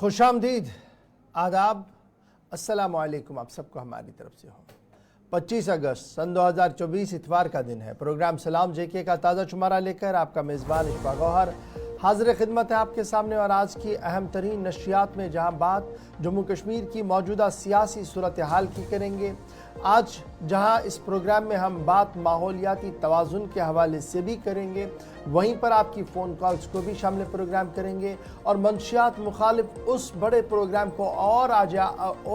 खुशामदीद, आदाब, अस्सलाम वालेकुम। आप सबको हमारी तरफ से हो। 25 अगस्त सन 2024 इतवार का दिन है। प्रोग्राम सलाम जेके का ताज़ा शुमारा लेकर आपका मेज़बान इशफा गौहर हाजिर खिदमत है आपके सामने। और आज की अहम तरीन नशियात में जहां बात जम्मू कश्मीर की मौजूदा सियासी सूरत हाल की करेंगे, आज जहां इस प्रोग्राम में हम बात माहौलियाती तवाज़ुन के हवाले से भी करेंगे, वहीं पर आपकी फ़ोन कॉल्स को भी शामिल प्रोग्राम करेंगे और मंशियात मुखालिफ उस बड़े प्रोग्राम को और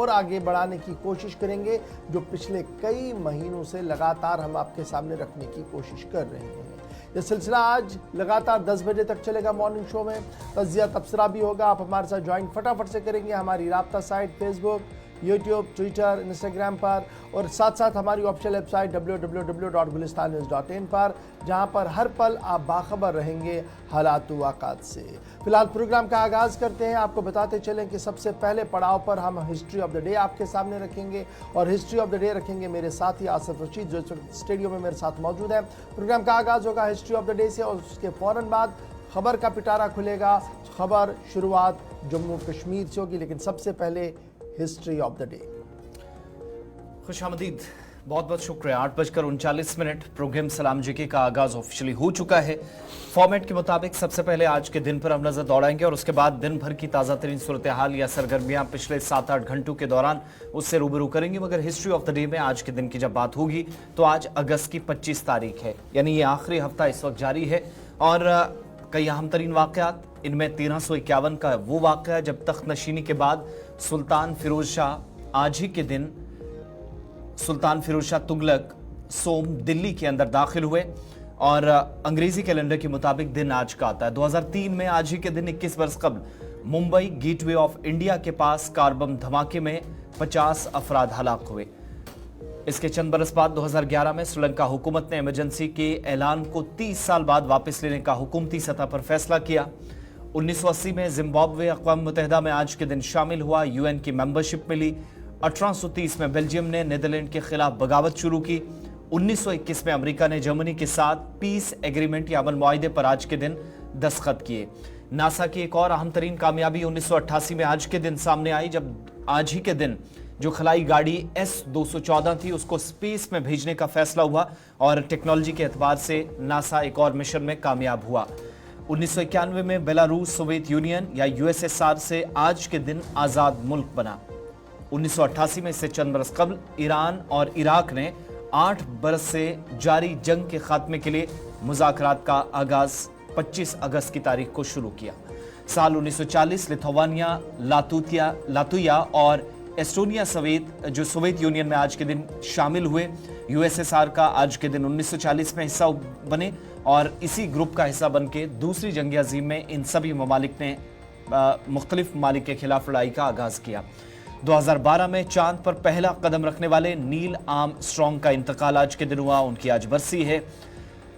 आगे बढ़ाने की कोशिश करेंगे जो पिछले कई महीनों से लगातार हम आपके सामने रखने की कोशिश कर रहे हैं। ये सिलसिला आज लगातार 10 बजे तक चलेगा। मॉर्निंग शो में तज़िया तबसरा भी होगा। आप हमारे साथ ज्वाइन फटाफट से करेंगे हमारी राब्ता site Facebook, YouTube, Twitter, Instagram पर, और साथ साथ हमारी ऑफिशियल वेबसाइट www.gulistannews.in पर, जहां पर हर पल आप बाखबर रहेंगे हालात वाक़ात से। फिलहाल प्रोग्राम का आगाज़ करते हैं। आपको बताते चलें कि सबसे पहले पड़ाव पर हम हिस्ट्री ऑफ द डे आपके सामने रखेंगे और हिस्ट्री ऑफ द डे रखेंगे मेरे साथी आसिफ रशीद जो स्टूडियो में मेरे साथ मौजूद है। प्रोग्राम का आगाज़ होगा हिस्ट्री ऑफ द डे से और उसके फ़ौरन बाद खबर का पिटारा खुलेगा। खबर शुरुआत जम्मू कश्मीर से होगी, लेकिन सबसे पहले हिस्ट्री ऑफ द डे। खुशामदीद, बहुत बहुत शुक्रिया। 8:39 प्रोग्राम सलाम जेके का आगाज ऑफिशियली हो चुका है। फॉर्मेट के मुताबिक सबसे पहले आज के दिन पर हम नजर दौड़ाएंगे और उसके बाद दिन भर की ताज़ा तरीन सूरत हाल या सरगर्मियां पिछले 7-8 घंटों के दौरान उससे रूबरू करेंगे। मगर हिस्ट्री ऑफ द डे में आज के दिन की जब बात होगी तो आज अगस्त की 25 तारीख है, यानी ये आखिरी हफ्ता इस वक्त जारी है और कई अहम तरीन वाक़यात, इनमें 1351 का वो वाक़या जब तख्त नशीनी के बाद सुल्तान फिरोज शाह आज ही के दिन सुल्तान फिरोज शाह तुगलक सोम दिल्ली के अंदर दाखिल हुए और अंग्रेजी कैलेंडर के मुताबिक दिन आज का आता है। 2003 में आज ही के दिन 21 वर्ष कबल मुंबई गेटवे ऑफ इंडिया के पास कार बम धमाके में 50 अफराद हलाक हुए। इसके चंद बरस बाद 2011 में श्रीलंका हुकूमत ने इमरजेंसी के ऐलान को 30 साल बाद वापस लेने का हुकूमती सतह पर फैसला किया। 1980 में जिम्बाब्वे अक़वाम मुत्तहिदा में आज के दिन शामिल हुआ, यूएन की मेंबरशिप मिली। 1830 में बेल्जियम ने नीदरलैंड के खिलाफ बगावत शुरू की। 1921 में अमेरिका ने जर्मनी के साथ पीस एग्रीमेंट या अमन मुआहदे पर आज के दिन दस्तखत किए। नासा की एक और अहम तरीन कामयाबी 1988 में आज के दिन सामने आई, जब आज ही के दिन जो खलाई गाड़ी S-214 थी उसको स्पेस में भेजने का फैसला हुआ और टेक्नोलॉजी के एतबार से नासा एक और मिशन में कामयाब हुआ। 1991 में बेलारूस सोवियत यूनियन या यूएसएसआर से आज के दिन आज़ाद मुल्क बना। 1988 में इससे चंद बरस कबल ईरान और इराक ने 8 बरस से जारी जंग के खात्मे के लिए मुज़ाकरात का आगाज 25 अगस्त की तारीख को शुरू किया। साल 1940 लिथुआनिया, लातविया और एस्टोनिया समेत जो सोवियत यूनियन में आज के दिन शामिल हुए। यूएसएसआर का आज के दिन 1940 में हिस्सा बने और इसी ग्रुप का हिस्सा बन के दूसरी जंग अज़ीम में इन सभी ममालिक ने मुख्तलिफ ममालिक के खिलाफ लड़ाई का आगाज़ किया। 2012 में चांद पर पहला कदम रखने वाले नील आर्मस्ट्रॉन्ग का इंतकाल आज के दिन हुआ, उनकी आज बरसी है।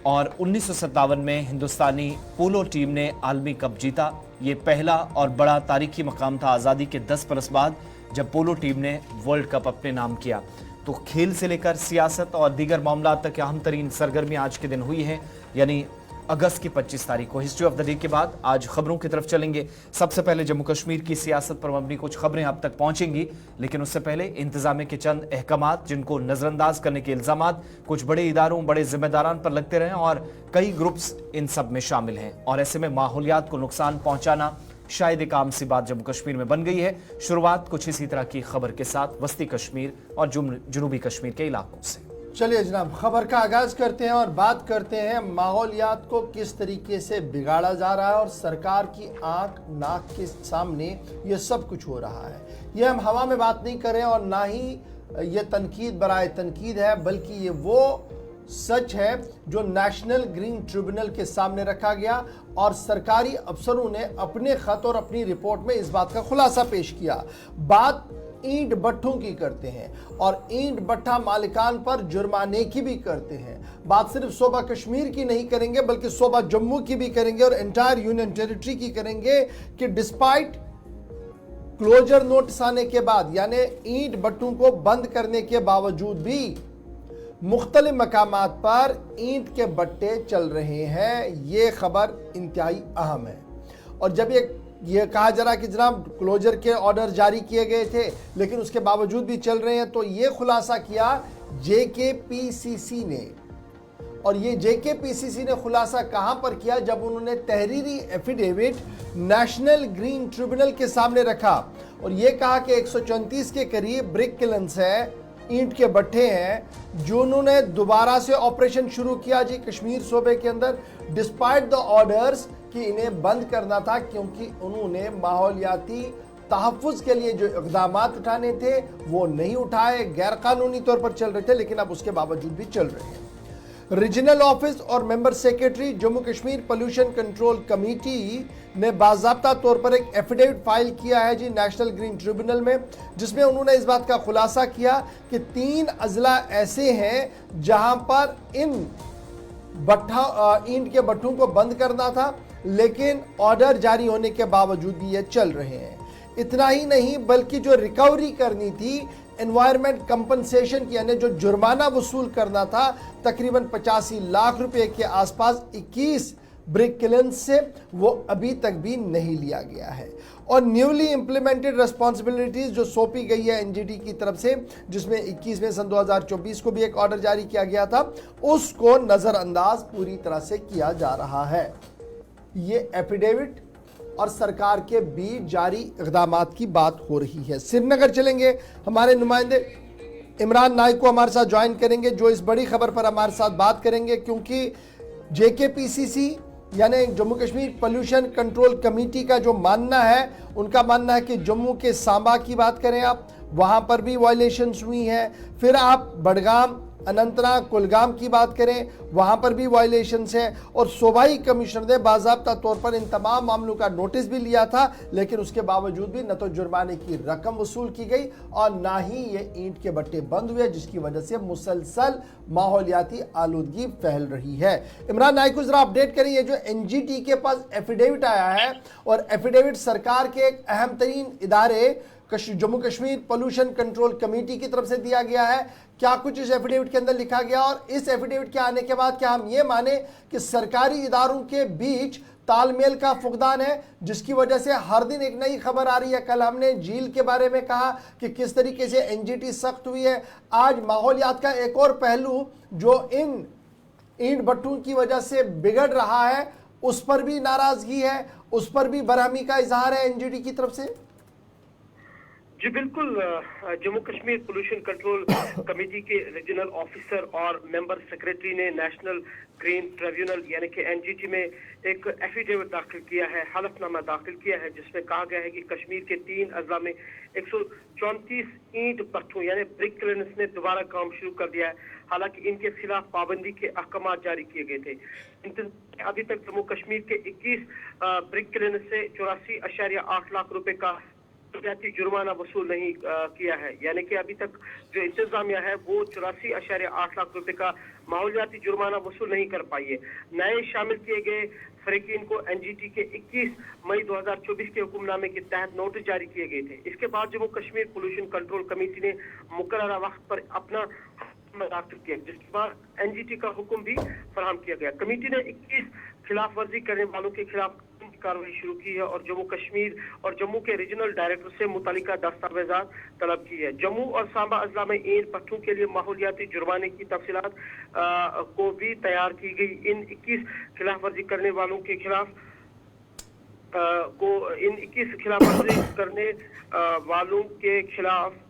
और 1957 में हिंदुस्तानी पोलो टीम ने आलमी कप जीता। ये पहला और बड़ा तारीखी मकाम था आज़ादी के 10 बरस बाद जब पोलो टीम ने वर्ल्ड कप अपने नाम किया। तो खेल से लेकर सियासत और दीगर मामला तक अहम तरीन सरगर्मी आज के दिन हुई है, यानी अगस्त की 25 तारीख को। हिस्ट्री ऑफ द डे के बाद आज खबरों की तरफ चलेंगे। सबसे पहले जम्मू कश्मीर की सियासत पर मबनी कुछ खबरें आप तक पहुंचेंगी, लेकिन उससे पहले इंतजामिया के चंद अहकामात जिनको नजरअंदाज करने के इल्जामात कुछ बड़े इदारों, बड़े जिम्मेदारान पर लगते रहे और कई ग्रुप्स इन सब में शामिल हैं और ऐसे में माहौलियात को नुकसान पहुंचाना शायद एक आम सी बात जम्मू कश्मीर में बन गई है। शुरुआत कुछ इसी तरह की खबर के साथ वस्ती कश्मीर और जनूबी कश्मीर के इलाकों से। चलिए जनाब, खबर का आगाज करते हैं और बात करते हैं माहौलियात को किस तरीके से बिगाड़ा जा रहा है और सरकार की आंख नाक के सामने ये सब कुछ हो रहा है। ये हम हवा में बात नहीं कर रहे हैं और ना ही ये तनकीद बराए तनकीद है, बल्कि ये वो सच है जो नेशनल ग्रीन ट्रिब्यूनल के सामने रखा गया और सरकारी अफसरों ने अपने खत और अपनी रिपोर्ट में इस बात का खुलासा पेश किया। बात ईंट भट्ठों की करते हैं और ईंट भट्ठा मालिकान पर जुर्माने की भी करते हैं। बात सिर्फ सूबा कश्मीर की नहीं करेंगे बल्कि सूबा जम्मू की भी करेंगे और एंटायर यूनियन टेरिटरी की करेंगे कि डिस्पाइट क्लोजर नोटिस आने के बाद, यानी ईंट भट्टों को बंद करने के बावजूद भी मुख्तलिफ मकामात पर ईंट के भट्टे चल रहे हैं। ये खबर इंतहाई अहम है और जब ये ये कहा जा रहा कि जनाब क्लोजर के ऑर्डर जारी किए गए थे, लेकिन उसके बावजूद भी चल रहे हैं। तो ये खुलासा किया जेकेपीसीसी ने, और ये जेकेपीसीसी ने खुलासा कहां पर किया, जब उन्होंने तहरीरी एफिडेविट नेशनल ग्रीन ट्रिब्यूनल के सामने रखा और ये कहा कि 134 के करीब ब्रिक किलन्स है, ईंट के भट्ठे हैं, जो उन्होंने दोबारा से ऑपरेशन शुरू किया जी कश्मीर सूबे के अंदर, डिस्पाइट द ऑर्डर्स कि इन्हें बंद करना था, क्योंकि उन्होंने माहौलियाती तहफ़्फ़ुज़ के लिए जो इक़दाम उठाने थे वो नहीं उठाए, गैर कानूनी तौर पर चल रहे थे, लेकिन अब उसके बावजूद भी चल रहे हैं। रीजनल ऑफिस और member secretary Jammu Kashmir pollution control committee ने बाज़ाब्ता तौर पर एक एफिडेविट फाइल किया है जी नेशनल ग्रीन ट्रिब्यूनल में, जिसमें उन्होंने इस बात का खुलासा किया कि 3 अजला ऐसे हैं जहां पर इन ईंट के भट्ठों को बंद करना था, लेकिन ऑर्डर जारी होने के बावजूद भी ये चल रहे हैं। इतना ही नहीं, बल्कि जो रिकवरी करनी थी एनवायरमेंट कंपनसेशन की, यानी जो जुर्माना वसूल करना था तकरीबन 85 लाख रुपए के आसपास 21 ब्रिक किलन्स से, वो अभी तक भी नहीं लिया गया है। और न्यूली इंप्लीमेंटेड रिस्पॉन्सिबिलिटीज जो सौंपी गई है एनजीटी की तरफ से, जिसमें 21 में सन 2024 को भी एक ऑर्डर जारी किया गया था, उसको नजरअंदाज पूरी तरह से किया जा रहा है। ये एफिडेविट और सरकार के बीच जारी इक़दामात की बात हो रही है। श्रीनगर चलेंगे, हमारे नुमाइंदे इमरान नाइक को हमारे साथ ज्वाइन करेंगे, जो इस बड़ी खबर पर हमारे साथ बात करेंगे, क्योंकि जेकेपीसीसी यानी Jammu Kashmir pollution control committee का जो मानना है, उनका मानना है कि जम्मू के सांबा की बात करें आप, वहाँ पर भी वायलेशंस हुई हैं, फिर आप बडगाम, अनंतनाग, कुलगाम की बात करें, वहाँ पर भी वायलेशंस हैं, और सूबाई कमिश्नर ने बाज़ाब्ता तौर पर इन तमाम मामलों का नोटिस भी लिया था, लेकिन उसके बावजूद भी न तो जुर्माने की रकम वसूल की गई और ना ही ये ईंट के भट्टे बंद हुए, जिसकी वजह से मुसलसल माहौलियाती आलूदगी फैल रही है। इमरान नाइक को जरा अपडेट करें, ये जो एनजीटी के पास एफिडेविट आया है, और एफिडेविट सरकार के एक अहम तरीन इदारे Jammu Kashmir pollution control committee की तरफ से दिया गया है, क्या कुछ इस एफिडेविट के अंदर लिखा गया, और इस एफिडेविट के आने के बाद क्या हम ये माने कि सरकारी इदारों के बीच तालमेल का फुकदान है, जिसकी वजह से हर दिन एक नई खबर आ रही है। कल हमने झील के बारे में कहा कि किस तरीके से एनजीटी सख्त हुई है, आज माहौलियात का एक और पहलू जो इन ईंट भट्टों की वजह से बिगड़ रहा है, उस पर भी नाराजगी है, उस पर भी बरहमी का इजहार है एनजीटी की तरफ से। जी बिल्कुल, Jammu Kashmir pollution control committee के रीजनल ऑफिसर और मेंबर सेक्रेटरी ने नेशनल ग्रीन ट्रिब्यूनल यानी कि एनजीटी में एक एफिडेविट दाखिल किया है, हलफनामा दाखिल किया है, जिसमें कहा गया है कि कश्मीर के 3 अजला में 134 ईंट भट्ठों यानी ब्रिक किलन्स ने दोबारा काम शुरू कर दिया है। हालांकि इनके खिलाफ पाबंदी के अहकाम जारी किए गए थे। अभी तक जम्मू कश्मीर के 21 ब्रिक किलन्स से 84.8 लाख रुपए का जुर्माना वसूल नहीं किया है, यानी कि अभी तक जो इंतजामिया है वो 84.8 लाख रुपए का माहौलियाती जुर्माना वसूल नहीं कर पाई है। नए शामिल किए गए फरीकीन को एनजीटी के 21 मई 2024 के हुक्मनामे के तहत नोटिस जारी किए गए थे। इसके बाद Jammu Kashmir pollution control committee ने मुकर्ररा वक्त पर अपना दाखिल किया, जिसके बाद एनजीटी का हुक्म भी फराहम किया गया। कमेटी ने 21 खिलाफ वर्जी करने वालों के खिलाफ कार्रवाई शुरू की है और जम्मू कश्मीर और जम्मू के रीजनल डायरेक्टर से मुतालिका दस्तावेजात तलब की है। जम्मू और सांबा अजला में ईंट भट्ठों के लिए माहौलियाती जुर्माने की तफसीलात को भी तैयार की गई। इन 21 खिलाफ वर्जी करने वालों के खिलाफ इन 21 खिलाफ वर्जी करने वालों के खिलाफ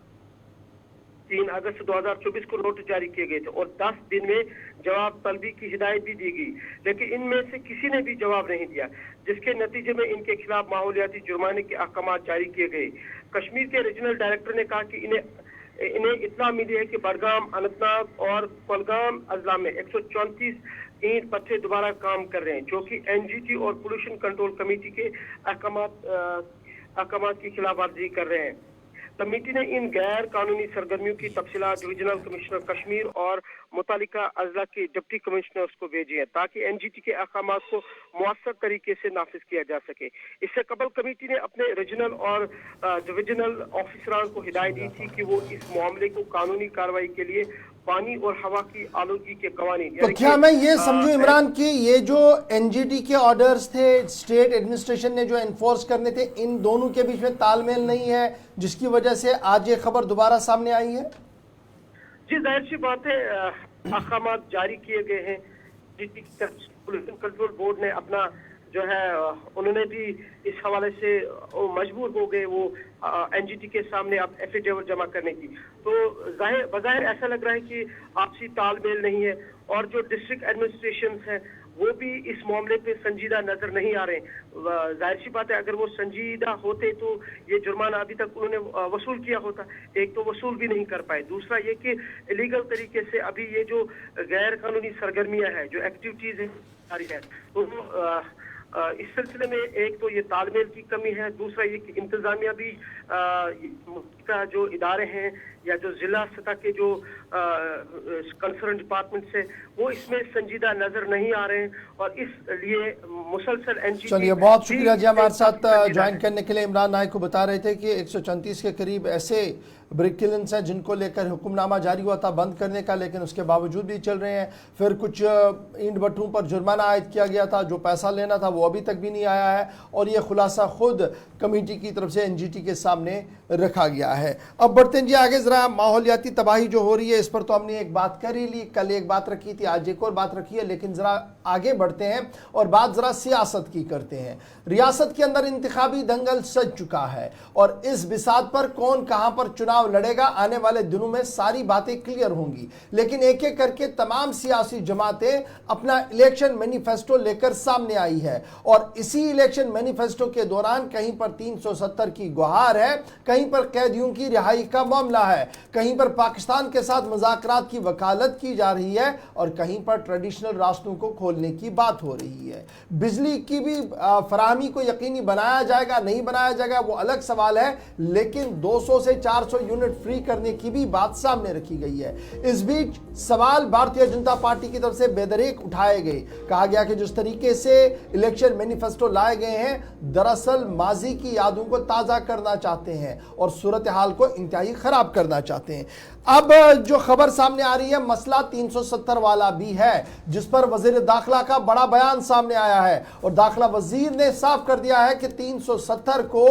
3 अगस्त 2024 को नोटिस जारी किए गए थे और 10 दिन में जवाब तलबी की हिदायत भी दी गई, लेकिन इनमें से किसी ने भी जवाब नहीं दिया, जिसके नतीजे में इनके खिलाफ माहौलियाती जुर्माने के अहकाम जारी किए गए। कश्मीर के रीजनल डायरेक्टर ने कहा कि इन्हें इत्तला मिली है कि बडगाम, अनंतनाग और कुलगाम अजला में 134 ईंट भट्ठे दोबारा काम कर रहे हैं, जो कि एनजीटी और पोल्यूशन कंट्रोल कमेटी के अहकाम की खिलाफ वर्जी कर रहे हैं। कमेटी ने इन गैर कानूनी सरगर्मियों की तफसीलात डिविजनल कमिश्नर कश्मीर और मुतालिका अजला के डिप्टी कमिश्नर्स को भेजी है, ताकि एनजीटी के अहकाम को मुअस्सर तरीके से नाफिज किया जा सके। इससे कबल कमेटी ने अपने रीजनल और डिविजनल ऑफिसरान को हिदायत दी थी कि वो इस मामले को कानूनी कार्रवाई के लिए पानी और हवा की आलूगी के कवानीन। तो क्या मैं ये समझूं इमरान कि ये जो एनजीटी के ऑर्डर्स थे स्टेट एडमिनिस्ट्रेशन ने जो एनफोर्स करने थे, इन दोनों के बीच में तालमेल नहीं है, जिसकी वजह से आज ये खबर दोबारा सामने आई है? जी जाहिर सी बात है, अहकामात जारी किए गए हैं। पोल्यूशन कंट्रोल बोर्ड ने अपना जो है उन्होंने भी इस हवाले से मजबूर हो गए वो एनजीटी के सामने अब एफिडेविट जमा करने की। तो बज़ाहिर ऐसा लग रहा है कि आपसी तालमेल नहीं है और जो डिस्ट्रिक्ट एडमिनिस्ट्रेशन है वो भी इस मामले पे संजीदा नजर नहीं आ रहे। जाहिर सी बात है, अगर वो संजीदा होते तो ये जुर्माना अभी तक उन्होंने वसूल किया होता। एक तो वसूल भी नहीं कर पाए, दूसरा ये कि इलीगल तरीके से अभी ये जो गैर कानूनी सरगर्मियां हैं, जो एक्टिविटीज है, तो इस सिलसिले में एक तो ये तालमेल की कमी है, दूसरा ये कि इंतजामिया भी का जो इदारे हैं या जो जिला सतह के जो कंसर्न डिपार्टमेंट से वो इसमें संजीदा नजर नहीं आ रहे हैं और इसलिए मुसलसल एनजीटी। चलिए, बहुत शुक्रिया जी हमारे साथ ज्वाइन करने के लिए। इमरान नाइक को बता रहे थे कि 134 के करीब ऐसे ब्रिक किलन्स हैं जिनको लेकर हुक्मनामा जारी हुआ था बंद करने का, लेकिन उसके बावजूद भी चल रहे हैं। फिर कुछ ईंट भट्ठों पर जुर्माना आयद किया गया था, जो पैसा लेना था वो अभी तक भी नहीं आया है और ये खुलासा खुद कमेटी की तरफ से एनजीटी के सामने रखा गया है। अब बढ़ते हैं जी आगे, जरा माहौलियाती तबाही जो हो रही है इस पर तो हमने एक बात कर ही ली, कल एक बात रखी थी, आज एक और बात रखी है, लेकिन जरा आगे बढ़ते हैं और बात जरा सियासत की करते हैं। रियासत के अंदर इंतखाबी दंगल सज चुका है और इस बिसात पर कौन कहां पर चुनाव लड़ेगा आने वाले दिनों में सारी बातें क्लियर होंगी, लेकिन एक एक करके तमाम सियासी जमातें अपना इलेक्शन मैनिफेस्टो लेकर सामने आई है और इसी इलेक्शन मैनिफेस्टो के दौरान कहीं पर 370 की गुहार है, कहीं पर कैदियों की रिहाई का मामला है, कहीं पर पाकिस्तान के साथ मुज़ाकरात की वकालत की जा रही है और कहीं पर ट्रेडिशनल रास्तों को खोलने की बात हो रही है। बिजली की भी फराहमी को यकीनी बनाया जाएगा नहीं बनाया जाएगा वो अलग सवाल है, लेकिन 200 से 400 यूनिट फ्री करने की भी बात सामने रखी गई है। इस बीच सवाल भारतीय जनता पार्टी की तरफ से बेदरीक उठाए गए। कहा गया कि जिस तरीके से इलेक्शन मैनिफेस्टो लाए गए हैं दरअसल माजी की यादों को ताजा करना चाहते हैं और सूरत हाल को इंतहाई खराब करना चाहते हैं। अब जो खबर सामने आ रही है मसला 370 वाला भी है, जिस पर वजीर दाखिला का बड़ा बयान सामने आया है और दाखिला वजीर ने साफ कर दिया है कि 370 को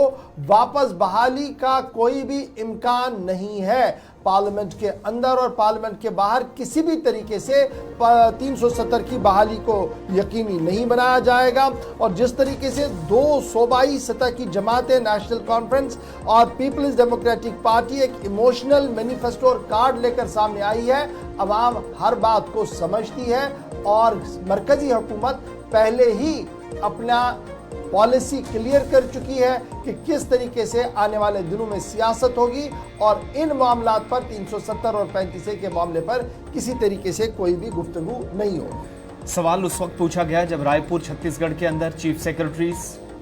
वापस बहाली का कोई भी इम्कान नहीं है। पार्लियामेंट के अंदर और पार्लियामेंट के बाहर किसी भी तरीके से 370 की बहाली को यकीनी नहीं बनाया जाएगा और जिस तरीके से दो सूबाई सतह की जमातें नेशनल कॉन्फ्रेंस और पीपल्स डेमोक्रेटिक पार्टी एक इमोशनल मैनिफेस्टो और कार्ड लेकर सामने आई है, अवाम हर बात को समझती है और मरकजी हुकूमत पहले ही अपना पॉलिसी क्लियर कर चुकी है कि किस तरीके से आने वाले दिनों में सियासत होगी और इन मामलात पर 370 और 35A के मामले पर किसी तरीके से कोई भी गुफ्तगू नहीं होगी। सवाल उस वक्त पूछा गया जब रायपुर छत्तीसगढ़ के अंदर चीफ सेक्रेटरीज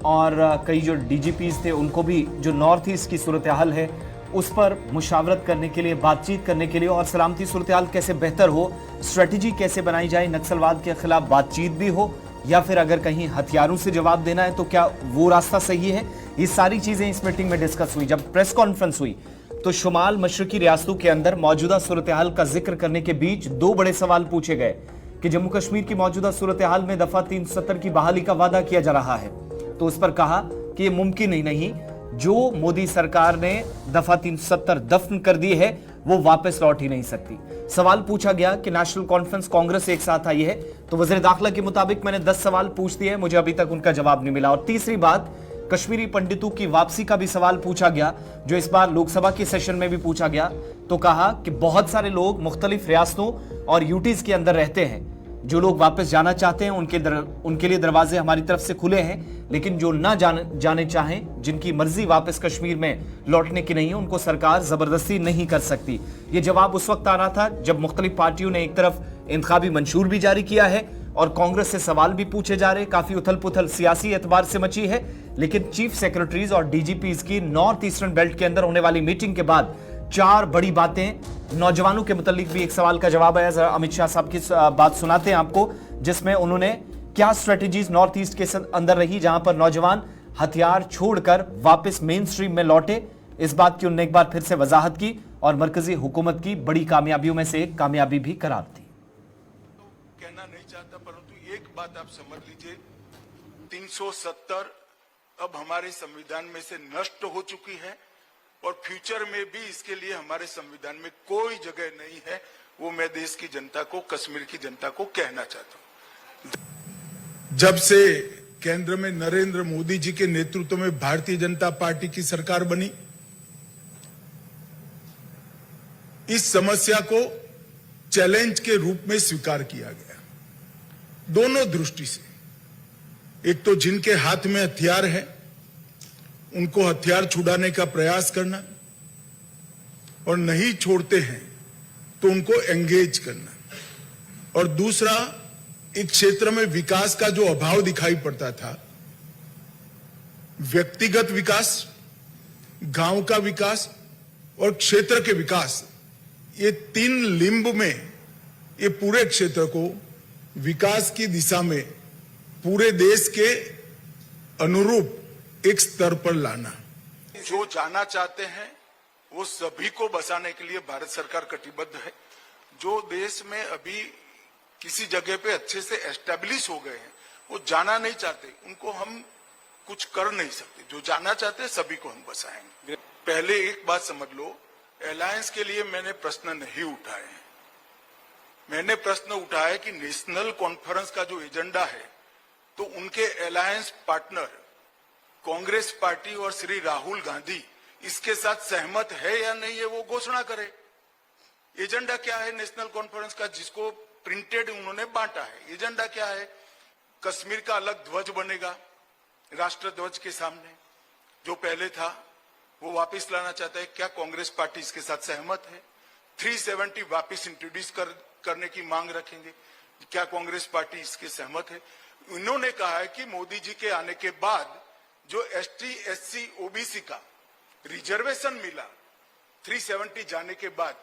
और कई जो डीजीपीज थे उनको भी जो नॉर्थ ईस्ट की सूरत हाल है उस पर मुशावरत करने के लिए, बातचीत करने के लिए और सलामती सूरत हाल कैसे बेहतर हो, स्ट्रेटजी कैसे बनाई जाए, नक्सलवाद के खिलाफ बातचीत भी हो या फिर अगर कहीं हथियारों से जवाब देना है तो क्या वो रास्ता सही है, ये सारी चीजें इस मीटिंग में डिस्कस हुई। जब प्रेस कॉन्फ्रेंस हुई तो शुमाल मशरकी रियासतों के अंदर मौजूदा सूरत हाल का जिक्र करने के बीच दो बड़े सवाल पूछे गए कि जम्मू कश्मीर की मौजूदा सूरत हाल में दफा 370 की बहाली का वादा किया जा रहा है, तो उस पर कहा कि ये मुमकिन ही नहीं, जो मोदी सरकार ने दफा 370 दफन कर दी है वो वापस लौट ही नहीं सकती। सवाल पूछा गया कि नेशनल कॉन्फ्रेंस कांग्रेस एक साथ आई है, तो वज़ीर दाखिला के मुताबिक मैंने 10 सवाल पूछ दिए, मुझे अभी तक उनका जवाब नहीं मिला। और तीसरी बात, कश्मीरी पंडितों की वापसी का भी सवाल पूछा गया, जो इस बार लोकसभा के सेशन में भी पूछा गया, तो कहा कि बहुत सारे लोग मुख्तलिफ रियासतों और यूटीज के अंदर रहते हैं, जो लोग वापस जाना चाहते हैं उनके लिए दरवाजे हमारी तरफ से खुले हैं, लेकिन जो ना जाने चाहें, जिनकी मर्जी वापस कश्मीर में लौटने की नहीं है, उनको सरकार जबरदस्ती नहीं कर सकती। ये जवाब उस वक्त आ रहा था जब मुख्तलिफ पार्टियों ने एक तरफ इंतखाबी मंशूर भी जारी किया है और कांग्रेस से सवाल भी पूछे जा रहे, काफी उथल पुथल सियासी एतबार से मची है। लेकिन चीफ सेक्रेटरीज और डीजीपीज की नॉर्थ ईस्टर्न बेल्ट के अंदर होने वाली मीटिंग के बाद 4 बड़ी बातें। नौजवानों के मुतालिक भी एक सवाल का जवाब आया, जरा अमित शाह साहब की बात सुनाते हैं आपको, जिसमें उन्होंने क्या स्ट्रेटेजीज नॉर्थ ईस्ट के अंदर रही जहां पर नौजवान हथियार छोड़कर वापस मेन स्ट्रीम में लौटे, इस बात की उन्होंने एक बार फिर से वजाहत की और मरकजी हुकूमत की बड़ी कामयाबियों में से एक कामयाबी भी करार दी। कहना नहीं चाहता, परंतु एक बात आप समझ लीजिए, 370 अब हमारे संविधान में से नष्ट हो चुकी है और फ्यूचर में भी इसके लिए हमारे संविधान में कोई जगह नहीं है। वो मैं देश की जनता को, कश्मीर की जनता को कहना चाहता हूं। जब से केंद्र में नरेंद्र मोदी जी के नेतृत्व में भारतीय जनता पार्टी की सरकार बनी, इस समस्या को चैलेंज के रूप में स्वीकार किया गया, दोनों दृष्टि से। एक तो जिनके हाथ में हथियार है उनको हथियार छुड़ाने का प्रयास करना, और नहीं छोड़ते हैं तो उनको एंगेज करना, और दूसरा एक क्षेत्र में विकास का जो अभाव दिखाई पड़ता था, व्यक्तिगत विकास, गांव का विकास और क्षेत्र के विकास, ये तीन लिंब में ये पूरे क्षेत्र को विकास की दिशा में पूरे देश के अनुरूप एक स्तर पर लाना। जो जाना चाहते हैं वो सभी को बसाने के लिए भारत सरकार कटिबद्ध है। जो देश में अभी किसी जगह पे अच्छे से एस्टेब्लिश हो गए हैं, वो जाना नहीं चाहते, उनको हम कुछ कर नहीं सकते। जो जाना चाहते हैं सभी को हम बसाएंगे। पहले एक बात समझ लो, अलायंस के लिए मैंने प्रश्न नहीं उठाए हैं। मैंने प्रश्न उठाया कि नेशनल कॉन्फ्रेंस का जो एजेंडा है, तो उनके अलायंस पार्टनर कांग्रेस पार्टी और श्री राहुल गांधी इसके साथ सहमत है या नहीं है, वो घोषणा करे। एजेंडा क्या है नेशनल कॉन्फ्रेंस का, जिसको प्रिंटेड उन्होंने बांटा है? एजेंडा क्या है? कश्मीर का अलग ध्वज बनेगा राष्ट्र ध्वज के सामने, जो पहले था वो वापस लाना चाहता है। क्या कांग्रेस पार्टी इसके साथ सहमत है? 370 वापस इंट्रोड्यूस करने की मांग रखेंगे, क्या कांग्रेस पार्टी इसके सहमत है? इन्होंने कहा है कि मोदी जी के आने के बाद जो एसटी, एससी, ओबीसी का रिजर्वेशन मिला 370 जाने के बाद,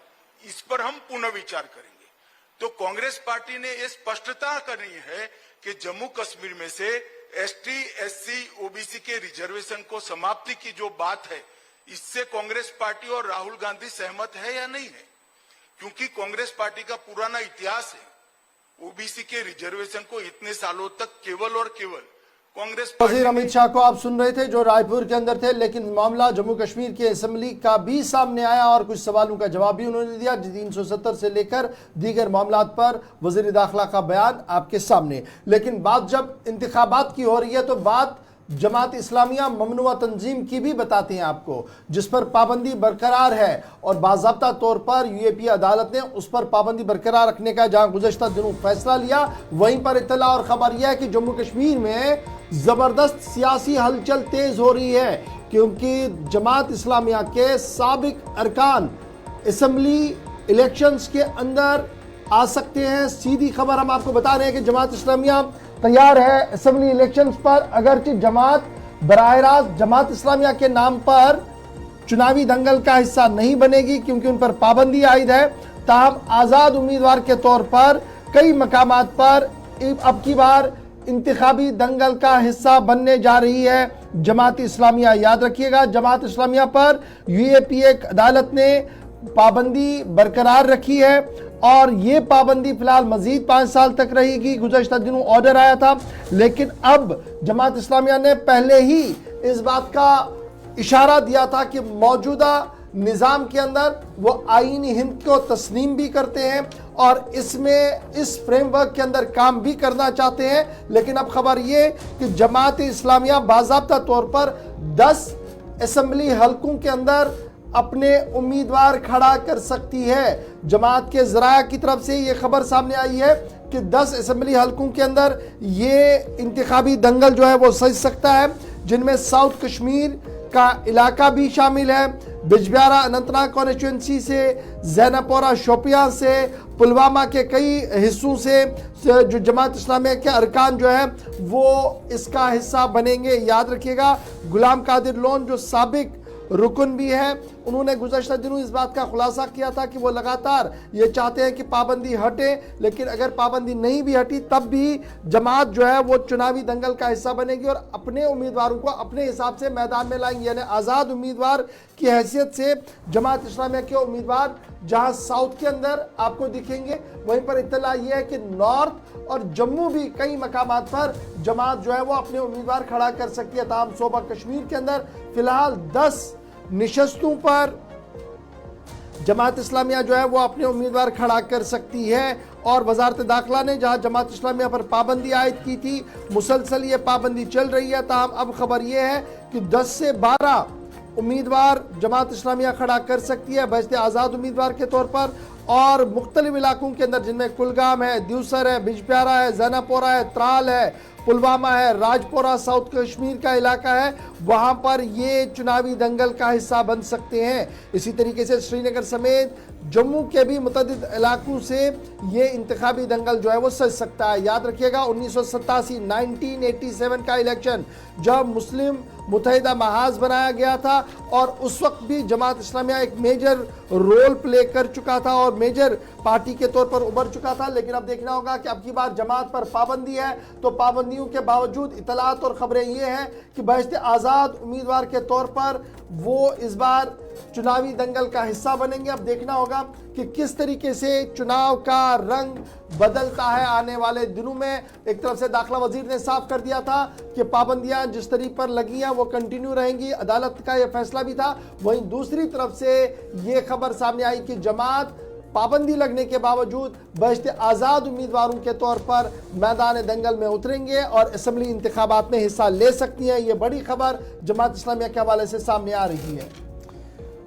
इस पर हम पुनः विचार करेंगे। तो कांग्रेस पार्टी ने यह स्पष्टता करनी है कि जम्मू कश्मीर में से एसटी, एससी, ओबीसी के रिजर्वेशन को समाप्ति की जो बात है, इससे कांग्रेस पार्टी और राहुल गांधी सहमत है या नहीं है? क्योंकि कांग्रेस पार्टी का पुराना इतिहास है, ओबीसी के रिजर्वेशन को इतने सालों तक केवल और केवल कांग्रेस वजीर अमित शाह को आप सुन रहे थे जो रायपुर के अंदर थे, लेकिन मामला जम्मू कश्मीर की असेंबली का भी सामने आया और कुछ सवालों का जवाब भी उन्होंने दिया। 370 से लेकर दीगर मामलात पर वजीर दाखिला का बयान आपके सामने। लेकिन बात जब इंतखाबात की हो रही है तो बात जमात इस्लामिया ममनुआ तंजीम की भी बताते हैं आपको, जिस पर पाबंदी बरकरार है और बाज़ाब्ता तौर पर यूएपी अदालत ने उस पर पाबंदी बरकरार रखने का जहां गुज़श्ता दिनों फैसला लिया, वहीं पर इत्तला और खबर यह है कि जम्मू कश्मीर में ज़बरदस्त सियासी हलचल तेज़ हो रही है, क्योंकि जमात इस्लामिया के साबिक अरकान असेंबली इलेक्शंस के अंदर आ सकते हैं। सीधी खबर हम आपको बता रहे हैं कि जमात इस्लामिया तैयार है असेंबली इलेक्शंस पर। अगरचे जमात बराह रास्त जमात इस्लामिया के नाम पर चुनावी दंगल का हिस्सा नहीं बनेगी, क्योंकि उन पर पाबंदी आयद है, ताहम आज़ाद उम्मीदवार के तौर पर कई मकामात पर अब की बार इंतखाबी दंगल का हिस्सा बनने जा रही है जमात इस्लामिया। याद रखिएगा, जमात इस्लामिया पर यूएपीए अदालत ने पाबंदी बरकरार रखी है और ये पाबंदी फिलहाल मजीद 5 साल तक रहेगी। गुज़श्ता दिनों ऑर्डर आया था, लेकिन अब जमात इस्लामिया ने पहले ही इस बात का इशारा दिया था कि मौजूदा निज़ाम के अंदर वो आईनी हिंद को तस्लीम भी करते हैं और इसमें इस फ्रेमवर्क के अंदर काम भी करना चाहते हैं। लेकिन अब खबर ये कि जमात इस्लामिया बाज़ाब्ता तौर पर 10 असेंबली हलकों के अंदर अपने उम्मीदवार खड़ा कर सकती है। जमात के ज़राया की तरफ से ये खबर सामने आई है कि 10 असेंबली हलकों के अंदर ये इंतखाबी दंगल जो है वो सज सकता है, जिनमें साउथ कश्मीर का इलाका भी शामिल है, बिजबियारा अनंतनाग कॉन्स्टिट्यूंसी से, जैनपोरा शोपियां से, पुलवामा के कई हिस्सों से जो जमात इस्लामिया के अरकान जो है वो इसका हिस्सा बनेंगे। याद रखिएगा, गुलाम कादिर लोन जो साबिक रुकन भी है उन्होंने गुज़श्ता दिनों इस बात का खुलासा किया था कि वो लगातार ये चाहते हैं कि पाबंदी हटे, लेकिन अगर पाबंदी नहीं भी हटी तब भी जमात जो है वो चुनावी दंगल का हिस्सा बनेगी और अपने उम्मीदवारों को अपने हिसाब से मैदान में लाएंगे। यानी आज़ाद उम्मीदवार की हैसियत से जमात इस्लामिया के उम्मीदवार जहां साउथ के अंदर आपको दिखेंगे, वहीं पर इत्तला यह है कि नॉर्थ और जम्मू भी कई मकामात पर जमात जो है वो अपने उम्मीदवार खड़ा कर सकती है। ताहम सूबा कश्मीर के अंदर फिलहाल 10 निशस्तों पर जमात इस्लामिया जो है वो अपने उम्मीदवार खड़ा कर सकती है। और वजारत दाखिला ने जहां जमात इस्लामिया पर पाबंदी आयद की थी, मुसलसल ये पाबंदी चल रही है। ताहम अब खबर यह है कि 10 से 12 उम्मीदवार जमात इस्लामिया खड़ा कर सकती है बहसते आज़ाद उम्मीदवार के तौर पर। और मुख्तलिफ इलाकों के अंदर जिनमें कुलगाम है, द्यूसर है, बिजप्यारा है, जैनापोरा है, त्राल है, पुलवामा है, राजपोरा साउथ कश्मीर का इलाका है, वहां पर ये चुनावी दंगल का हिस्सा बन सकते हैं। इसी तरीके से श्रीनगर समेत जम्मू के भी मुतअद्दिद इलाकों से ये इंतखाबी दंगल जो है वो सज सकता है। याद रखिएगा 1987 का इलेक्शन जब मुस्लिम मुत्तहिदा महाज बनाया गया था और उस वक्त भी जमात इस्लामिया एक मेजर रोल प्ले कर चुका था और मेजर पार्टी के तौर पर उभर चुका था। लेकिन अब देखना होगा कि अब की बार जमात पर पाबंदी है, तो पाबंदियों के बावजूद इतलात और खबरें ये हैं कि बहसते आज़ाद उम्मीदवार के तौर पर वो इस बार चुनावी दंगल का हिस्सा बनेंगे। अब देखना होगा कि किस तरीके से चुनाव का रंग बदलता है आने वाले दिनों में। एक तरफ से दाखिला वजीर ने साफ कर दिया था कि पाबंदियां जिस तरीके पर लगी हैं वो कंटिन्यू रहेंगी, अदालत का यह फैसला भी था। वहीं दूसरी तरफ से ये खबर सामने आई कि जमात पाबंदी लगने के बावजूद बहसते आज़ाद उम्मीदवारों के तौर पर मैदान दंगल में उतरेंगे और असम्बली इंतखाबात में हिस्सा ले सकती हैं। ये बड़ी खबर जमात इस्लामिया के हवाले से सामने आ रही है।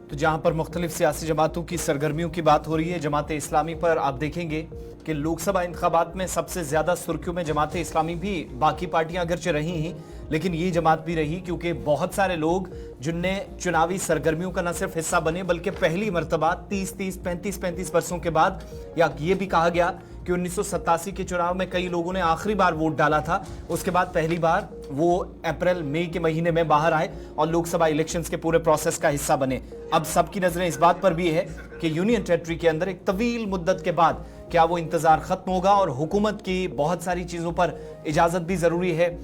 तो जहां पर मुख्तलिफ सियासी जमातों की सरगर्मियों की बात हो रही है, जमात इस्लामी पर आप देखेंगे कि लोकसभा इंतखाबात में सबसे ज्यादा सुर्खियों में जमात इस्लामी भी, बाकी पार्टियां अगरचे रही ही लेकिन ये जमात भी रही, क्योंकि बहुत सारे लोग जिनने चुनावी सरगर्मियों का न सिर्फ हिस्सा बने बल्कि पहली मर्तबा 30-30, 35-35 वर्षों के बाद, या ये भी कहा गया कि 1987 के चुनाव में कई लोगों ने आखिरी बार वोट डाला था, उसके बाद पहली बार वो अप्रैल मई के महीने में बाहर आए और लोकसभा इलेक्शंस के पूरे प्रोसेस का हिस्सा बने। अब सबकी नजरें इस बात पर भी है कि यूनियन टेरिटरी के अंदर एक तवील मुद्दत के बाद क्या वो इंतजार खत्म होगा और हुकूमत की बहुत सारी चीजों पर इजाजत भी जरूरी है,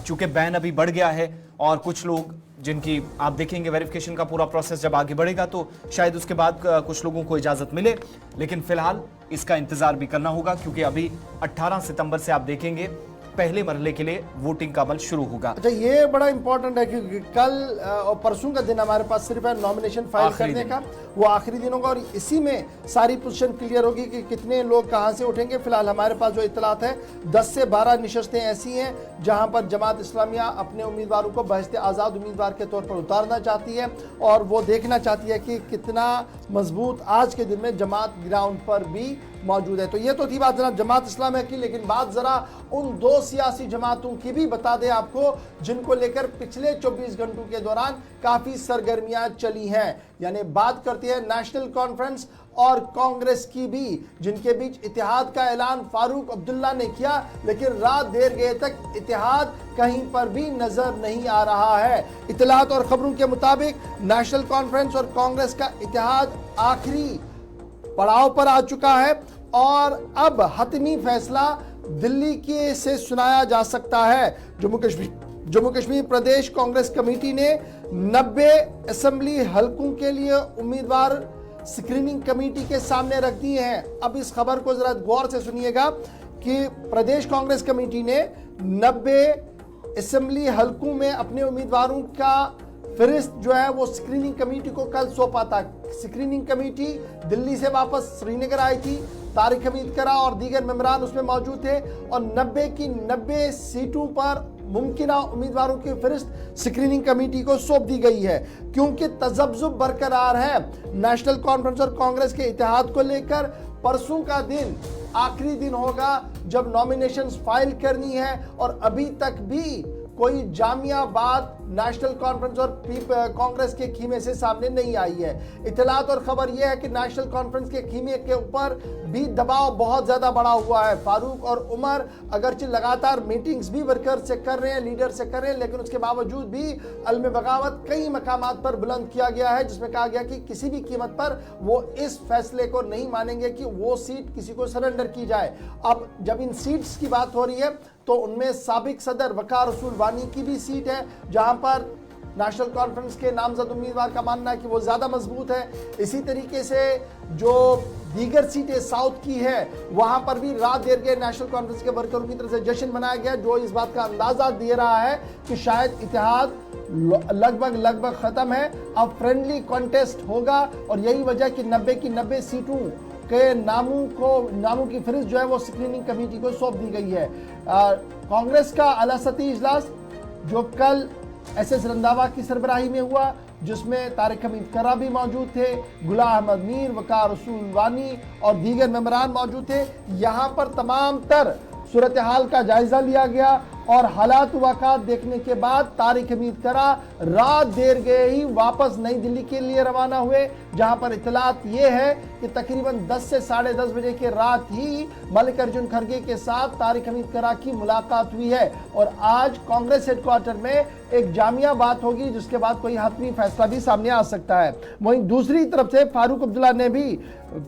चूंकि बैन अभी बढ़ गया है और कुछ लोग जिनकी आप देखेंगे वेरिफिकेशन का पूरा प्रोसेस जब आगे बढ़ेगा तो शायद उसके बाद कुछ लोगों को इजाजत मिले, लेकिन फिलहाल इसका इंतजार भी करना होगा क्योंकि अभी 18 सितंबर से आप देखेंगे पहले मरहले के लिए वोटिंग का अमल शुरू होगा। अच्छा, ये बड़ा इंपॉर्टेंट है क्योंकि कल और परसों का दिन हमारे पास सिर्फ है नॉमिनेशन फाइल करने का, वो आखिरी दिन होगा और इसी में सारी पोजीशन क्लियर होगी कि कितने लोग कहां से उठेंगे। फिलहाल हमारे पास जो इतलात है 10 से 12 निशस्तें ऐसी हैं जहां पर जमात इस्लामिया अपने उम्मीदवारों को बहसते आज़ाद उम्मीदवार के तौर पर उतारना चाहती है और वो देखना चाहती है कि कितना मजबूत आज के दिन में जमात ग्राउंड पर भी मौजूद है। तो ये तो थी बात जनाब जमात इस्लामिया की, लेकिन बात जरा उन दो सियासी जमातों की भी बता दें आपको जिनको लेकर पिछले 24 घंटों के दौरान काफी सरगर्मियां चली हैं। यानी बात करते हैं नेशनल कॉन्फ्रेंस और कांग्रेस की भी, जिनके बीच इत्तेहाद का ऐलान फारूक अब्दुल्ला ने किया, लेकिन रात देर गए तक इत्तेहाद कहीं पर भी नजर नहीं आ रहा है। इत्तलात और खबरों के मुताबिक नेशनल कॉन्फ्रेंस और कांग्रेस का इत्तेहाद आखिरी पड़ाव पर आ चुका है और अब हतमी फैसला दिल्ली के से सुनाया जा सकता है। जम्मू कश्मीर प्रदेश कांग्रेस कमेटी ने 90 असेंबली हलकों के लिए उम्मीदवार स्क्रीनिंग कमेटी के सामने रख दिए हैं। अब इस खबर को जरा गौर से सुनिएगा कि प्रदेश कांग्रेस कमेटी ने 90 असेंबली हलकों में अपने उम्मीदवारों का फहरिस्त जो है वो स्क्रीनिंग कमेटी को कल सौंपा था। स्क्रीनिंग कमेटी दिल्ली से वापस श्रीनगर आई थी, तारिक हमीद करा और दीगर मेंबरान उसमें मौजूद थे और 90 की 90 सीटों पर मुमकिना उम्मीदवारों की फहरिस्त स्क्रीनिंग कमेटी को सौंप दी गई है। क्योंकि तजब्जुब बरकरार है नेशनल कॉन्फ्रेंस और कांग्रेस के इत्तेहाद को लेकर, परसों का दिन आखिरी दिन होगा जब नॉमिनेशंस फाइल करनी है और अभी तक भी कोई जामिया बात नेशनल कॉन्फ्रेंस और कांग्रेस के खीमे से सामने नहीं आई है। इत्तलात और खबर यह है कि नेशनल कॉन्फ्रेंस के खीमे के ऊपर भी दबाव बहुत ज्यादा बढ़ा हुआ है। फारूक और उमर अगरचे लगातार मीटिंग्स भी वर्कर से कर रहे हैं, लीडर से कर रहे हैं, लेकिन उसके बावजूद भी अलम बगावत कई मकामात पर बुलंद किया गया है, जिसमें कहा गया कि किसी भी कीमत पर वो इस फैसले को नहीं मानेंगे कि वो सीट किसी को सरेंडर की जाए। अब जब इन सीट्स की बात हो रही है तो उनमें साबिक सदर वकार रसूल वानी की भी सीट है, जहां पर नेशनल कॉन्फ्रेंस के नामजद उम्मीदवार का मानना है कि वो ज्यादा मजबूत है। इसी तरीके से जो दीगर सीटें साउथ की है वहां पर भी रात देर के नेशनल कॉन्फ्रेंस के वर्करों की तरफ से जश्न मनाया गया, जो इस बात का अंदाजा दे रहा है कि शायद इत्तेहाद लगभग खत्म है, अब फ्रेंडली कॉन्टेस्ट होगा। और यही वजह कि 90 की 90 सीटों के नामों की फहरिस्त जो है वो स्क्रीनिंग कमेटी को सौंप दी गई है। कांग्रेस का अलासती इजलास जो कल एसएस रंधावा की सरबराही में हुआ, जिसमें तारिक हमीद करा भी मौजूद थे, गुलाम अहमद मीर, वकार रसूल वानी और दीगर मेंबरान मौजूद थे। यहाँ पर तमाम तर सूरत हाल का जायजा लिया गया और हालात वाक़ात देखने के बाद तारिक हमीद करा रात देर गए ही वापस नई दिल्ली के लिए रवाना हुए, जहां पर इतलात ये है कि तकरीबन 10 से 10:30 बजे के रात ही मल्लिकार्जुन खड़गे के साथ तारिक हमीद करा की मुलाकात हुई है। और आज कांग्रेस हेडक्वार्टर में एक जामिया बात होगी, जिसके बाद कोई हतमी फैसला भी सामने आ सकता है। वहीं दूसरी तरफ से फारूक अब्दुल्ला ने भी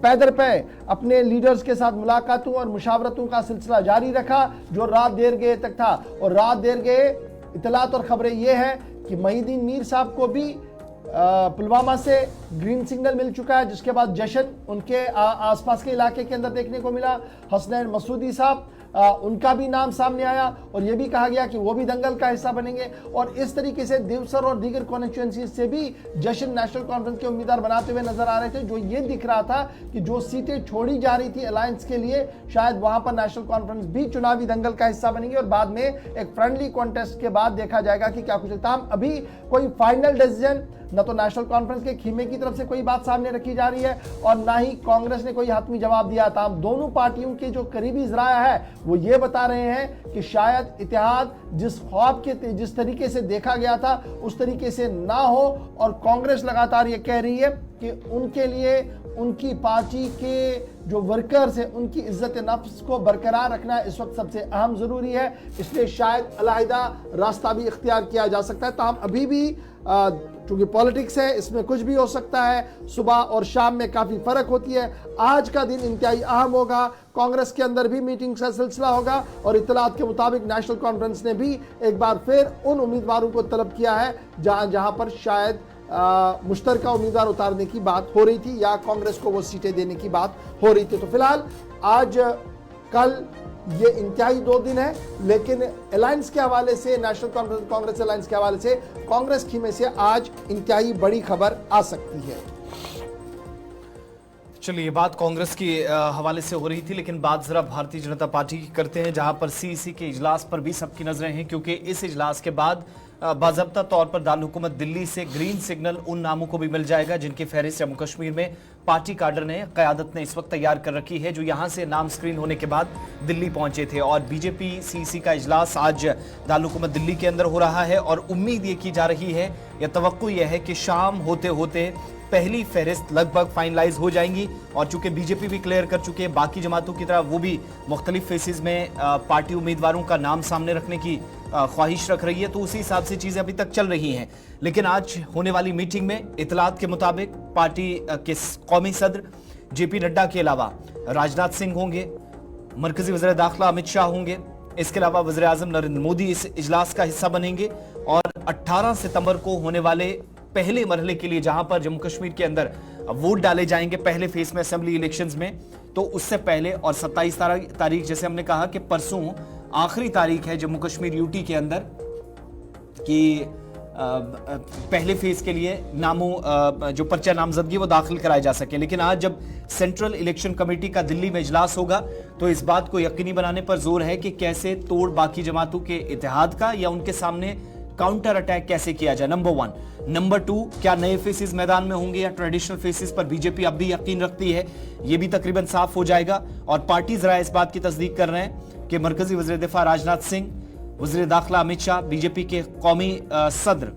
पैदर पे अपने लीडर्स के साथ मुलाकातों और मुशावरतों का सिलसिला जारी रखा, जो रात देर गए तक था। और रात देर गए इतलात और खबरें ये है कि महिउद्दीन मीर साहब को भी पुलवामा से ग्रीन सिग्नल मिल चुका है, जिसके बाद जश्न उनके आसपास के इलाके के अंदर देखने को मिला। हसनैन मसूदी साहब उनका भी नाम सामने आया और यह भी कहा गया कि वो भी दंगल का हिस्सा बनेंगे। और इस तरीके से देवसर और दीगर कॉन्स्टिट्यूएंसी से भी जश्न नेशनल कॉन्फ्रेंस के उम्मीदवार बनाते हुए नजर आ रहे थे, जो ये दिख रहा था कि जो सीटें छोड़ी जा रही थी अलायंस के लिए, शायद वहां पर नेशनल कॉन्फ्रेंस भी चुनावी दंगल का हिस्सा बनेंगे और बाद में एक फ्रेंडली कॉन्टेस्ट के बाद देखा जाएगा कि क्या कुछ होता है। अभी कोई फाइनल डिसीजन न तो नेशनल कॉन्फ्रेंस के खीमे की तरफ से कोई बात सामने रखी जा रही है और ना ही कांग्रेस ने कोई हतमी जवाब दिया था। दोनों पार्टियों के जो करीबी जराया है वो ये बता रहे हैं कि शायद इत्तेहाद जिस ख्वाब के जिस तरीके से देखा गया था उस तरीके से ना हो। और कांग्रेस लगातार ये कह रही है कि उनके लिए उनकी पार्टी के जो वर्कर्स हैं उनकी इज्जत नफ्स को बरकरार रखना इस वक्त सबसे अहम जरूरी है, इसलिए शायद अलहदा रास्ता भी इख्तियार किया जा सकता है। ताहम अभी भी चूंकि पॉलिटिक्स है, इसमें कुछ भी हो सकता है, सुबह और शाम में काफ़ी फ़र्क होती है। आज का दिन इंतहाई अहम होगा, कांग्रेस के अंदर भी मीटिंग का सिलसिला होगा और इत्तलात के मुताबिक नेशनल कॉन्फ्रेंस ने भी एक बार फिर उन उम्मीदवारों को तलब किया है जहां पर शायद मुश्तरका उम्मीदवार उतारने की बात हो रही थी या कांग्रेस को वो सीटें देने की बात हो रही थी। तो फिलहाल आज कल ये इंतहाई 2 दिन है, लेकिन अलायंस के हवाले से, नेशनल कॉन्फ्रेंस कांग्रेस अलायंस के हवाले से कांग्रेस खीमे से आज इंतहाई बड़ी खबर आ सकती है। चलिए, ये बात कांग्रेस के हवाले से हो रही थी, लेकिन बात जरा भारतीय जनता पार्टी की करते हैं, जहां पर सीईसी के इजलास पर भी सबकी नजरें हैं, क्योंकि इस इजलास के बाद बाज़ाब्ता तौर पर दारुल हुकूमत दिल्ली से ग्रीन सिग्नल उन नामों को भी मिल जाएगा जिनकी फहरिस्त जम्मू कश्मीर में पार्टी काडर ने, क़यादत ने इस वक्त तैयार कर रखी है, जो यहां से नाम स्क्रीन होने के बाद दिल्ली पहुंचे थे। और बीजेपी सीईसी का इजलास आज दारुल हुकूमत दिल्ली के अंदर हो रहा है और उम्मीद ये की जा रही है या तवक्को यह है कि शाम होते होते पहली फहरिस्त लगभग फाइनलाइज हो जाएंगी। और चूंकि बीजेपी भी क्लियर कर चुके हैं, बाकी जमातों की तरह वो भी मुख्तलिफ फेसेस में पार्टी उम्मीदवारों का नाम सामने रखने की ख्वाहिश रख रही है, तो उसी हिसाब से चीजें अभी तक चल रही हैं। लेकिन आज होने वाली मीटिंग में इतलात के मुताबिक पार्टी के कौमी सदर जेपी नड्डा के अलावा राजनाथ सिंह होंगे, मरकजी वज़ीर दाखिला अमित शाह होंगे, इसके अलावा वज़ीर आज़म नरेंद्र मोदी इस इजलास का हिस्सा बनेंगे। और 18 सितंबर को होने वाले पहले मरहले के लिए, जहां पर जम्मू कश्मीर के अंदर वोट डाले जाएंगे पहले फेज में असेंबली इलेक्शंस में, तो उससे पहले और 27 तारीख जैसे हमने कहा कि परसों आखिरी तारीख है जम्मू कश्मीर यूटी के अंदर कि पहले फेज के लिए नामों जो पर्चा नामजदगी वो दाखिल कराए जा सके। लेकिन आज जब सेंट्रल इलेक्शन कमेटी का दिल्ली में इजलास होगा तो इस बात को यकीनी बनाने पर जोर है कि कैसे तोड़ बाकी जमातों के इत्तेहाद का या उनके सामने काउंटर अटैक कैसे किया जाए, नंबर 1। नंबर 2, क्या नए फेसेस मैदान में होंगे या ट्रेडिशनल फेसेस पर बीजेपी अब भी यकीन रखती है, यह भी तकरीबन साफ हो जाएगा। और पार्टी जरा इस बात की तस्दीक कर रहे हैं कि मरकजी वज़ीर दिफा राजनाथ सिंह वज़ीर दाखिला अमित शाह, बीजेपी के कौमी सदर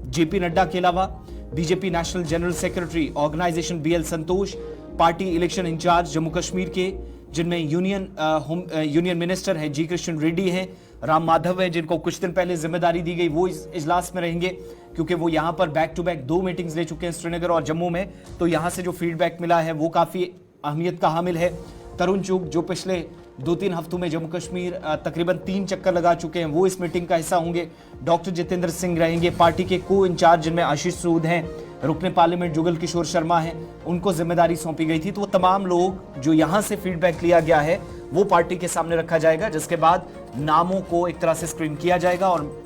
जेपी नड्डा के अलावा BJP national general secretary organisation BL Santosh, party election incharge Jammu Kashmir के, जिनमें यूनियन मिनिस्टर हैं जी कृष्ण रेड्डी हैं, राम माधव हैं, जिनको कुछ दिन पहले जिम्मेदारी दी गई, वो इस इजलास में रहेंगे क्योंकि वो यहां पर बैक टू बैक 2 मीटिंग्स ले चुके हैं श्रीनगर और जम्मू में। तो यहां से जो फीडबैक मिला है वो काफी अहमियत का हामिल है। तरुण चुग जो पिछले 2-3 हफ्तों में जम्मू कश्मीर तकरीबन 3 चक्कर लगा चुके हैं, वो इस मीटिंग का हिस्सा होंगे। डॉक्टर जितेंद्र सिंह रहेंगे, पार्टी के को इंचार्ज जिनमें आशीष सूद हैं, रुकने पार्लियामेंट जुगल किशोर शर्मा हैं, उनको जिम्मेदारी सौंपी गई थी। तो वो तमाम लोग जो यहां से फीडबैक लिया गया है वो पार्टी के सामने रखा जाएगा, जिसके बाद नामों को एक तरह से स्क्रीन किया जाएगा और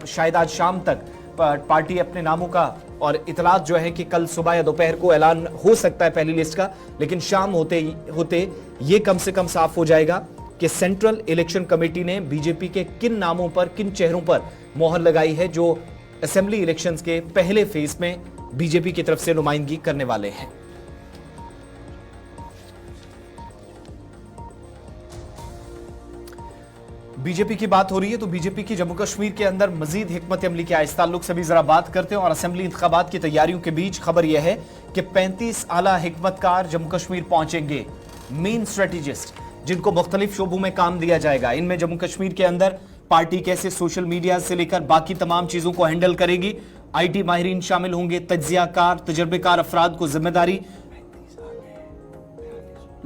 शायद आज शाम तक पार्टी अपने नामों का और इतलात जो है कि कल सुबह या दोपहर को ऐलान हो सकता है पहली लिस्ट का, लेकिन शाम होते ये कम से कम साफ हो जाएगा कि सेंट्रल इलेक्शन कमेटी ने बीजेपी के किन नामों पर, किन चेहरों पर मोहर लगाई है जो असेंबली इलेक्शंस के पहले फेज में बीजेपी की तरफ से नुमाइंदगी करने वाले हैं। बीजेपी की बात हो रही है तो बीजेपी की जम्मू कश्मीर के अंदर मजीद हिकमत अमली क्या है, इस ताल्लुक से भी जरा बात करते हैं। और असेंबली इंतखाबात की तैयारियों के बीच खबर यह है कि 35 आला हिकमतकार जम्मू कश्मीर पहुंचेंगे, मेन स्ट्रेटेजिस्ट जिनको मुख्तलिफ शोबों में काम दिया जाएगा। इनमें जम्मू कश्मीर के अंदर पार्टी कैसे सोशल मीडिया से लेकर बाकी तमाम चीजों को हैंडल करेगी, IT माहिरीन शामिल होंगे, तज्जियाकार तजर्बेकार अफराद को जिम्मेदारी,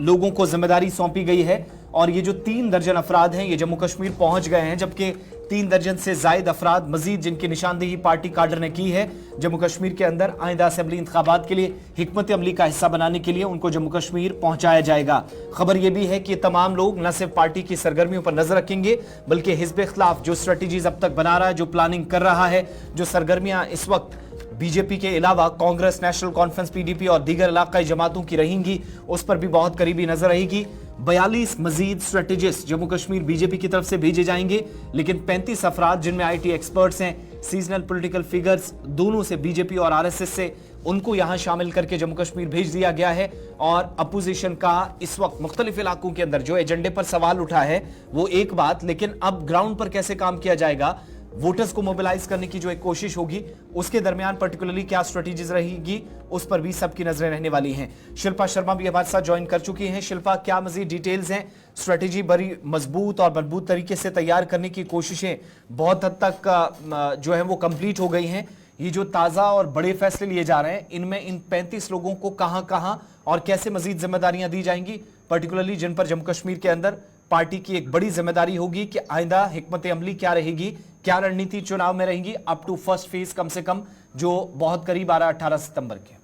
लोगों को जिम्मेदारी सौंपी गई है। और ये जो 3 दर्जन अफराद हैं ये जम्मू कश्मीर पहुंच गए हैं, जबकि 3 दर्जन से जायद अफराद मजीद जिनकी निशानदेही पार्टी काडर ने की है जम्मू कश्मीर के अंदर आइंदा असेंबली इंतखाबात के लिए हिकमत अमली का हिस्सा बनाने के लिए उनको जम्मू कश्मीर पहुंचाया जाएगा। खबर यह भी है कि तमाम लोग न सिर्फ पार्टी की सरगर्मियों पर नजर रखेंगे बल्कि हिज़्ब इख्तिलाफ जो स्ट्रेटेजीज अब तक बना रहा है, जो प्लानिंग कर रहा है, जो सरगर्मियां इस वक्त बीजेपी के अलावा कांग्रेस, नेशनल कॉन्फ्रेंस, PDP और दीगर इलाकाई जमातों की रहेंगी, उस पर भी बहुत करीबी नजर रहेगी। 42 मजीद स्ट्रेटेजिस्ट जम्मू कश्मीर बीजेपी की तरफ से भेजे जाएंगे, लेकिन 35 अफराद जिनमें IT एक्सपर्ट्स हैं, सीजनल पॉलिटिकल फिगर्स दोनों से, बीजेपी और RSS से, उनको यहां शामिल करके जम्मू कश्मीर भेज दिया गया है। और अपोजिशन का इस वक्त मुख्तलिफ इलाकों के अंदर जो एजेंडे पर सवाल उठा है वो एक बात, लेकिन अब ग्राउंड पर कैसे काम किया जाएगा, वोटर्स को मोबिलाइज करने की जो एक कोशिश होगी उसके दरमियान पर्टिकुलरली क्या स्ट्रेटेजीज रहेगी, उस पर भी सबकी नजरें रहने वाली हैं। शिल्पा शर्मा भी हमारे साथ ज्वाइन कर चुकी हैं। शिल्पा, क्या मजीद डिटेल्स हैं? स्ट्रेटेजी बड़ी मजबूत तरीके से तैयार करने की कोशिशें बहुत हद तक जो है वो कंप्लीट हो गई हैं। ये जो ताज़ा और बड़े फैसले लिए जा रहे हैं, इनमें इन 35 लोगों को कहां और कैसे मजीद जिम्मेदारियां दी जाएंगी, पर्टिकुलरली जिन पर जम्मू कश्मीर के अंदर पार्टी की एक बड़ी जिम्मेदारी होगी कि आइंदा हिकमत अमली क्या रहेगी, क्या रणनीति चुनाव में रहेंगी अप टू फर्स्ट फेज, कम से कम जो बहुत करीब आ रहा है 18 सितंबर के।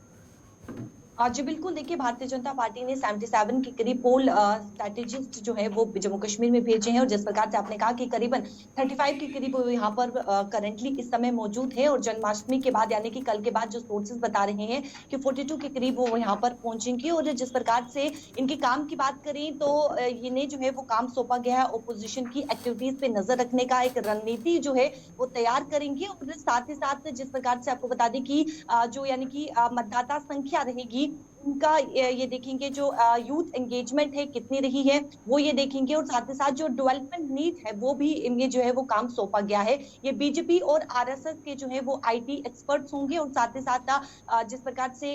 जी बिल्कुल, देखिए भारतीय जनता पार्टी ने 77 के करीब पोल स्ट्रैटेजिस्ट जो है वो जम्मू कश्मीर में भेजे हैं और जिस प्रकार से आपने कहा कि करीबन 35 के करीब वो यहाँ पर करंटली इस समय मौजूद है और जन्माष्टमी के बाद यानी कि कल के बाद जो सोर्सेज बता रहे हैं कि 42 के करीब वो यहाँ पर पहुंचेंगे। और जिस प्रकार से इनके काम की बात करें तो इन्हें जो है वो काम सौंपा गया है ओपोजिशन की एक्टिविटीज पे नजर रखने का, एक रणनीति जो है वो तैयार करेंगे। और साथ ही साथ जिस प्रकार से आपको बता दें कि जो यानी कि मतदाता संख्या रहेगी उनका ये देखेंगे, जो यूथ एंगेजमेंट है कितनी रही है वो ये देखेंगे और साथ ही साथ जो डेवलपमेंट नीड है वो भी इनमें जो है वो काम सौंपा गया है। ये बीजेपी और RSS के जो है वो IT एक्सपर्ट्स होंगे और साथ ही साथ जिस प्रकार से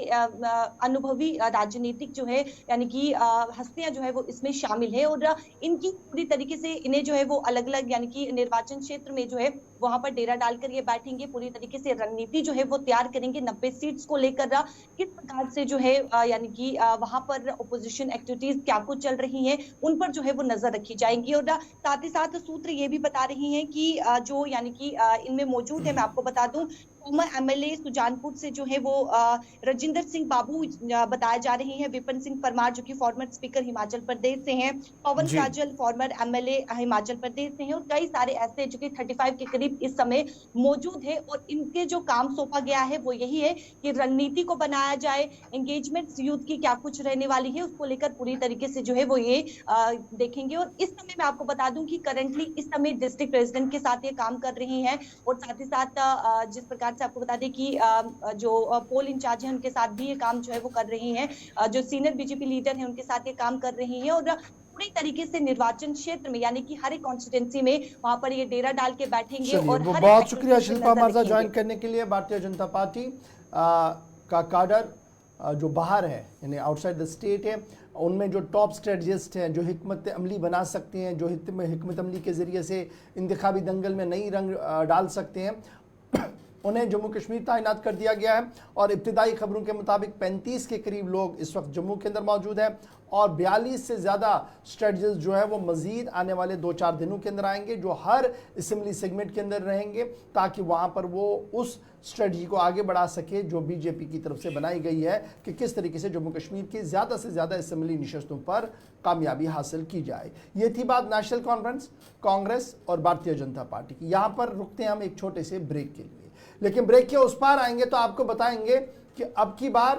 अनुभवी राजनीतिक जो है यानी कि हस्तियां जो है वो इसमें शामिल है और इनकी पूरी तरीके से इन्हें जो है वो अलग अलग यानी कि निर्वाचन क्षेत्र में जो है वहां पर डेरा डालकर ये बैठेंगे, पूरी तरीके से रणनीति जो है वो तैयार करेंगे 90 सीट्स को लेकर किस प्रकार से जो है यानी कि वहां पर ओपोजिशन एक्टिविटीज क्या कुछ चल रही हैं उन पर जो है वो नजर रखी जाएंगी। और साथ ही साथ सूत्र ये भी बता रही हैं कि जो यानी कि इनमें मौजूद है, मैं आपको बता दूं फॉर्मर MLA सुजानपुर से जो है वो रजिंदर सिंह बाबू बताए जा रहे हैं, विपिन सिंह परमार जो कि फॉर्मर स्पीकर हिमाचल प्रदेश से हैं, पवन काजल फॉर्मर MLA हिमाचल प्रदेश से हैं और कई सारे ऐसे जो कि 35 के करीब इस समय मौजूद है। और इनके जो काम सौंपा गया है वो यही है कि रणनीति को बनाया जाए, एंगेजमेंट यूथ की क्या कुछ रहने वाली है उसको लेकर पूरी तरीके से जो है वो ये देखेंगे। और इस समय मैं आपको बता दूं कि करंटली इस समय डिस्ट्रिक्ट प्रेसिडेंट के साथ ये काम कर रही हैं और साथ ही साथ जिस प्रकार से आपको बता दें कि जो पोल इंचार्ज है उनके साथ भी ये काम जो है वो कर रही हैं, जो सीनियर बीजेपी लीडर है उनके साथ ये काम कर रही हैं और पूरी तरीके से निर्वाचन क्षेत्र में यानी कि हर एक कॉन्स्टिट्यूंसी में वहां पर ये डेरा डाल के बैठेंगे चलिए, और वो हर बहुत एक शुक्रिया एक्टिविटी पे शिल्पा नजर मिर्जा रखेंगे। ज्वाइन करने के लिए। भारतीय जनता पार्टी का काडर जो बाहर है यानी आउटसाइड द स्टेट है, उनमें जो टॉप स्ट्रेटजिस्ट हैं, जो हिकमत अमली बना सकते हैं, जो हिकमत अमली के ज़रिए से इंतखाबी दंगल में नई रंग डाल सकते हैं, उन्हें जम्मू कश्मीर तैनात कर दिया गया है। और इब्तिदाई खबरों के मुताबिक 35 के करीब लोग इस वक्त जम्मू के अंदर मौजूद हैं और 42 से ज़्यादा स्ट्रेटजिस्ट जो है वो मज़ीद आने वाले 2-4 दिनों के अंदर आएंगे, जो हर असम्बली सेगमेंट के अंदर रहेंगे, ताकि वहाँ पर वो उस स्ट्रेटजी को आगे बढ़ा सके जो बीजेपी की तरफ से बनाई गई है कि किस तरीके से जम्मू कश्मीर की ज़्यादा से ज़्यादा असम्बली नशस्तों पर कामयाबी हासिल की जाए। ये थी बात नेशनल कॉन्फ्रेंस, कांग्रेस और भारतीय जनता पार्टी की। यहाँ पर रुकते हैं हम एक छोटे से ब्रेक के लिए, लेकिन ब्रेक के उस पार आएंगे तो आपको बताएंगे कि अब की बार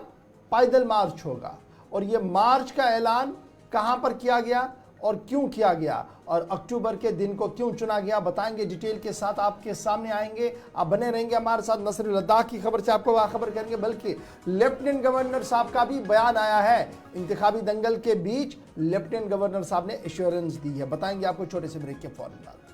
पैदल मार्च होगा और ये मार्च का ऐलान कहां पर किया गया और क्यों किया गया और अक्टूबर के दिन को क्यों चुना गया, बताएंगे डिटेल के साथ, आपके सामने आएंगे। आप बने रहेंगे हमारे साथ। न सिर्फ लद्दाख की खबर से आपको बाखबर करेंगे, बल्कि लेफ्टिनेंट गवर्नर साहब का भी बयान आया है। इंतखाबी दंगल के बीच लेफ्टिनेंट गवर्नर साहब ने एश्योरेंस दी है, बताएंगे आपको छोटे से ब्रेक के फौरन बाद।